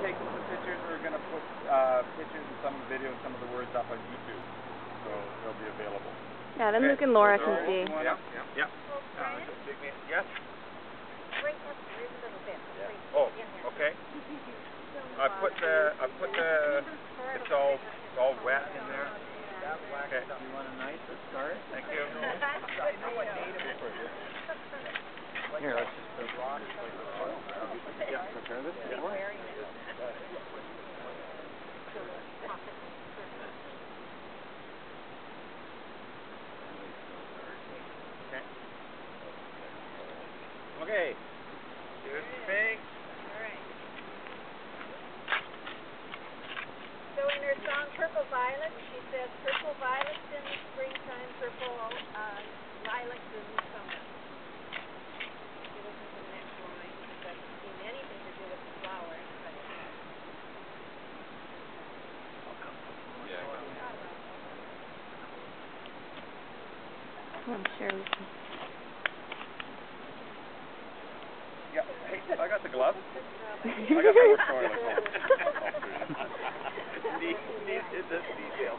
taking some pictures. We're going to put pictures and some of the video and some of the words up on YouTube, so they'll be available. Yeah, then Luke and Laura can see. Yeah. Yes. Right up a little bit. Yeah. Oh, okay. I put the, it's all wet in there. Okay. You want a nice start? Thank you. Here, let's just put rocks like the soil. Yeah, prepare this. Yeah. Okay. Here's the pig. Alright. So in her song Purple Violet, she says purple violets in the springtime, purple lilacs in the summer. She listens to the next line because that doesn't seem anything to do with the flowers, but I'm sure we can. Yeah. Hey, I got the gloves. I got more soil at home. Neat detail.